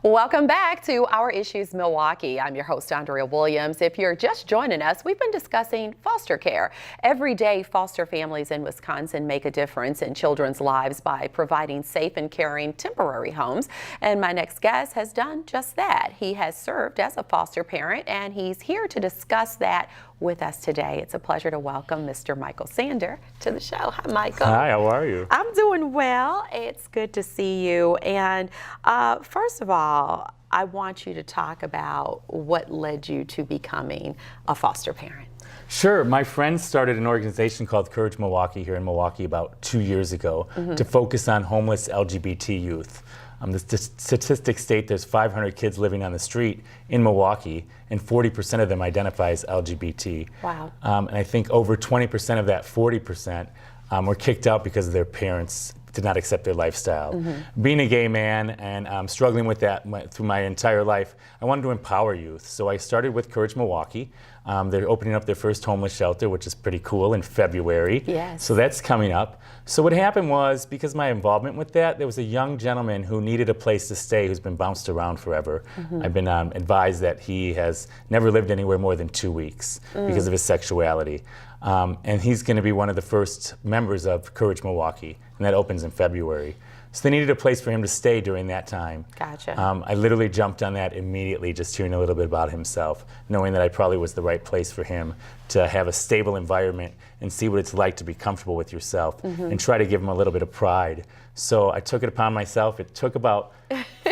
Welcome back to Our Issues Milwaukee. I'm your host, Andrea Williams. If you're just joining us, we've been discussing foster care. Every day, foster families in Wisconsin make a difference in children's lives by providing safe and caring temporary homes. And my next guest has done just that. He has served as a foster parent, and he's here to discuss that with us today. It's a pleasure to welcome Mr. Michael Sander to the show. Hi, Michael. Hi, how are you? I'm doing well. It's good to see you. And first of all, I want you to talk about what led you to becoming a foster parent. Sure. My friends started an organization called Courage Milwaukee here in Milwaukee about 2 years ago to focus on homeless LGBT youth. The statistics state there's 500 kids living on the street in Milwaukee, and 40% of them identify as LGBT. Wow. And I think over 20% of that 40% were kicked out because their parents did not accept their lifestyle. Being a gay man and struggling with that through my entire life, I wanted to empower youth. So I started with Courage Milwaukee. They're opening up their first homeless shelter, which is pretty cool, in February. Yes. So that's coming up. So what happened was, because of my involvement with that, there was a young gentleman who needed a place to stay who's been bounced around forever. I've been advised that he has never lived anywhere more than 2 weeks because of his sexuality. And he's going to be one of the first members of Courage Milwaukee, and that opens in February. So they needed a place for him to stay during that time. Gotcha. I literally jumped on that immediately, just hearing a little bit about himself, knowing that I probably was the right place for him to have a stable environment and see what it's like to be comfortable with yourself and try to give him a little bit of pride. So I took it upon myself. It took about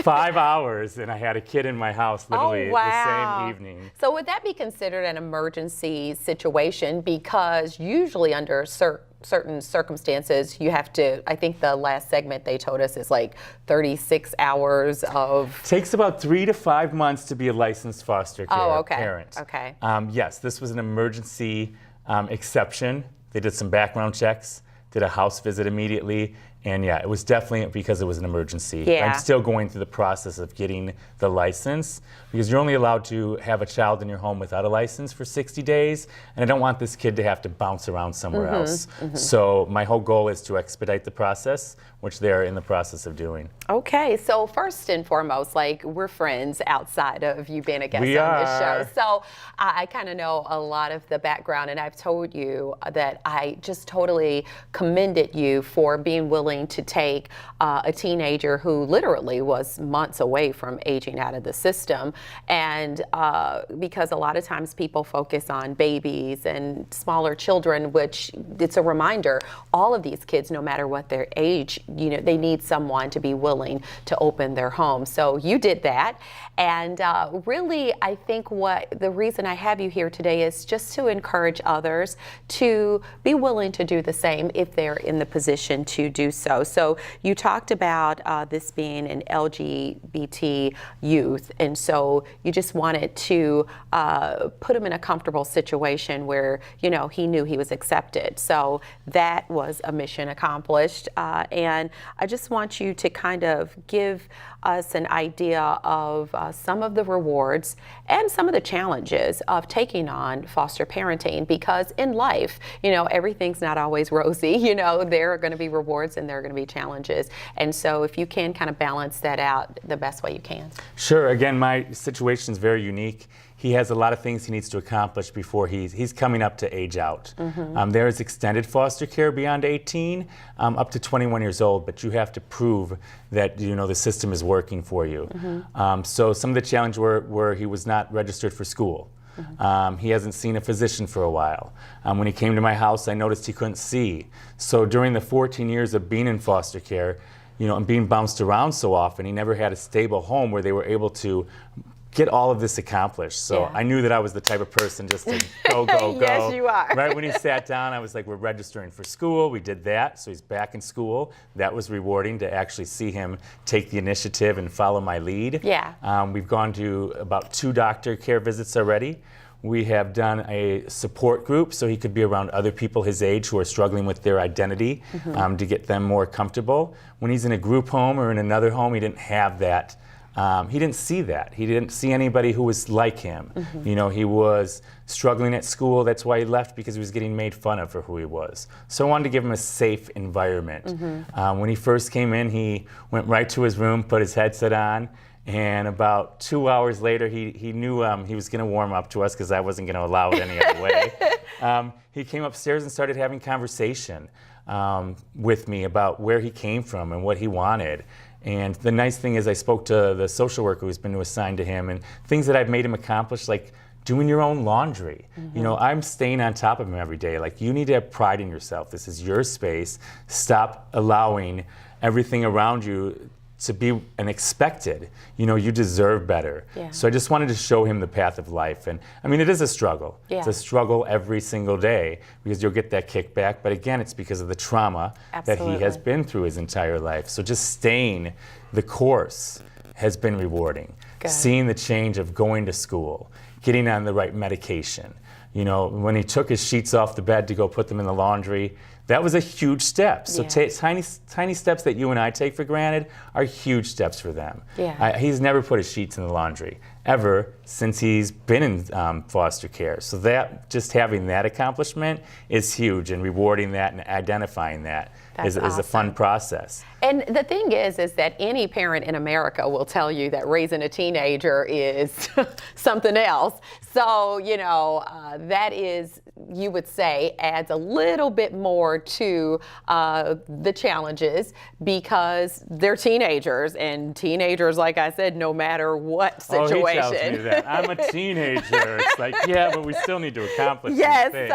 5 hours, and I had a kid in my house literally the same evening. So would that be considered an emergency situation? Because usually under certain circumstances, you have to, I think the last segment they told us is like 36 hours of... Takes about 3 to 5 months to be a licensed foster care parent. Okay. Yes, this was an emergency exception. They did some background checks, did a house visit immediately, and yeah, it was definitely because it was an emergency. Yeah. I'm still going through the process of getting the license, because you're only allowed to have a child in your home without a license for 60 days, and I don't want this kid to have to bounce around somewhere else. So my whole goal is to expedite the process, which they're in the process of doing. Okay, so first and foremost, like, we're friends outside of you being a guest on this show. So I kind of know a lot of the background, and I've told you that I just totally commended you for being willing to take a teenager who literally was months away from aging out of the system. And because a lot of times people focus on babies and smaller children, which it's a reminder, all of these kids, no matter what their age, you know, they need someone to be willing to open their home. So you did that. And really, I think the reason I have you here today is just to encourage others to be willing to do the same if they're in the position to do so. So you talked about this being an LGBT youth, and so you just wanted to put him in a comfortable situation where, you know, he knew he was accepted. So that was a mission accomplished. And I just want you to kind of give us an idea of some of the rewards and some of the challenges of taking on foster parenting, because in life, you know, everything's not always rosy. You know, there are going to be rewards and there are going to be challenges. And so if you can kind of balance that out the best way you can. Sure. Again, my situation is very unique. He has a lot of things he needs to accomplish before he's coming up to age out. There is extended foster care beyond 18, up to 21 years old, but you have to prove that, you know, the system is working for you. So some of the challenges were he was not registered for school. He hasn't seen a physician for a while. When he came to my house, I noticed he couldn't see. So during the 14 years of being in foster care, you know, and being bounced around so often, he never had a stable home where they were able to get all of this accomplished. So I knew that I was the type of person just to go. Yes, you are. Right when he sat down, I was like, we're registering for school. We did that. So he's back in school. That was rewarding to actually see him take the initiative and follow my lead. Yeah. We've gone to about 2 doctor care visits already. We have done a support group so he could be around other people his age who are struggling with their identity to get them more comfortable. When he's in a group home or in another home, he didn't have that. He didn't see that. He didn't see anybody who was like him. You know, he was struggling at school. That's why he left, because he was getting made fun of for who he was. So I wanted to give him a safe environment. When he first came in, he went right to his room, put his headset on, And about 2 hours later, he knew he was going to warm up to us because I wasn't going to allow it any other way. He came upstairs and started having conversation with me about where he came from and what he wanted. And the nice thing is I spoke to the social worker who's been assigned to him, and things that I've made him accomplish, like doing your own laundry. You know, I'm staying on top of him every day. Like, you need to have pride in yourself. This is your space. Stop allowing everything around you to be expected. You know, you deserve better. Yeah. So I just wanted to show him the path of life. And I mean, it is a struggle. Yeah. It's a struggle every single day because you'll get that kickback. But again, it's because of the trauma that he has been through his entire life. So just staying the course has been rewarding. Good. Seeing the change of going to school, getting on the right medication. You know, when he took his sheets off the bed to go put them in the laundry, that was a huge step. So tiny steps that you and I take for granted are huge steps for them. Yeah. He's never put his sheets in the laundry, ever, since he's been in foster care. So that, just having that accomplishment is huge, and rewarding that and identifying that is a fun process. And the thing is that any parent in America will tell you that raising a teenager is something else. So, you know, that is, you would say, adds a little bit more to the challenges because they're teenagers, and teenagers, like I said, no matter what situation. Oh, he tells me that. I'm a teenager. It's like, yeah, but we still need to accomplish these things.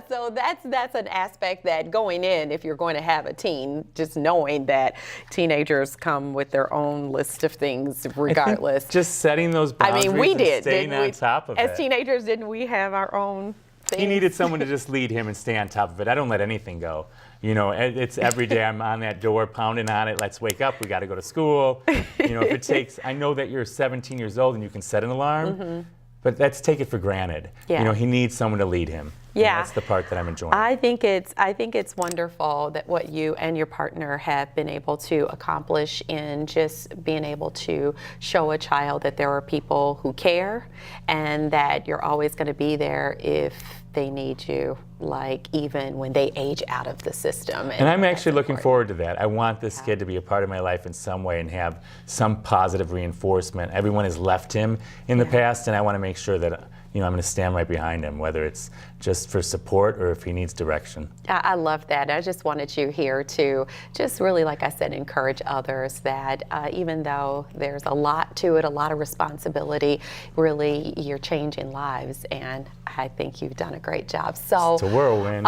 So that's an aspect that going in, if you're going to have a teen, just knowing that teenagers come with their own list of things regardless. Just setting those boundaries. I mean, we did, and staying on top of it. As teenagers, didn't we have our own things? He needed someone to just lead him and stay on top of it. I don't let anything go. You know, it's every day I'm on that door, pounding on it. Let's wake up. We got to go to school. You know, if it takes, I know that you're 17 years old and you can set an alarm, but let's take it for granted. Yeah. You know, he needs someone to lead him. Yeah. And that's the part that I'm enjoying. I think it's wonderful that what you and your partner have been able to accomplish in just being able to show a child that there are people who care and that you're always going to be there if they need you, like even when they age out of the system. And I'm actually looking forward to that. I want this kid to be a part of my life in some way and have some positive reinforcement. Everyone has left him in the past, and I want to make sure that, you know, I'm going to stand right behind him, whether it's just for support or if he needs direction. I love that. I just wanted you here to just really, like I said, encourage others that even though there's a lot to it, a lot of responsibility, really you're changing lives, and I think you've done a great job. So it's a whirlwind.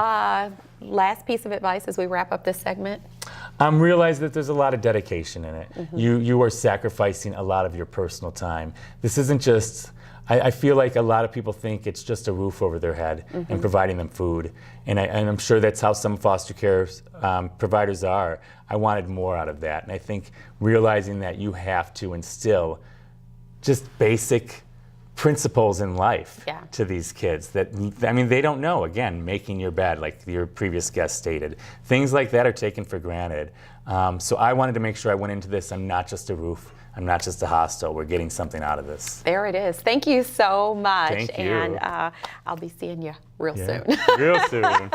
Last piece of advice as we wrap up this segment. Realize that there's a lot of dedication in it. You are sacrificing a lot of your personal time. This isn't just, I feel like a lot of people think it's just a roof over their head and providing them food. And I'm sure that's how some foster care providers are. I wanted more out of that. And I think realizing that you have to instill just basic principles in life to these kids that, I mean, they don't know. Again, making your bed, like your previous guest stated. Things like that are taken for granted. So I wanted to make sure I went into this, I'm not just a roof. I'm not just a hostel. We're getting something out of this. There it is. Thank you so much. Thank you. And I'll be seeing you real soon. Real soon.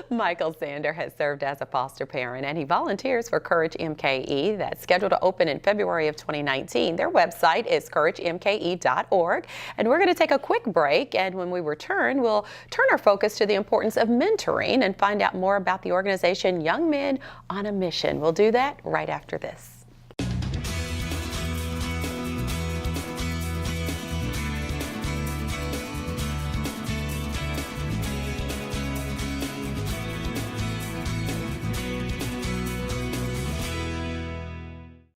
Michael Sander has served as a foster parent, and he volunteers for Courage MKE. That's scheduled to open in February of 2019. Their website is couragemke.org. And we're going to take a quick break, and when we return, we'll turn our focus to the importance of mentoring and find out more about the organization Young Men on a Mission. We'll do that right after this.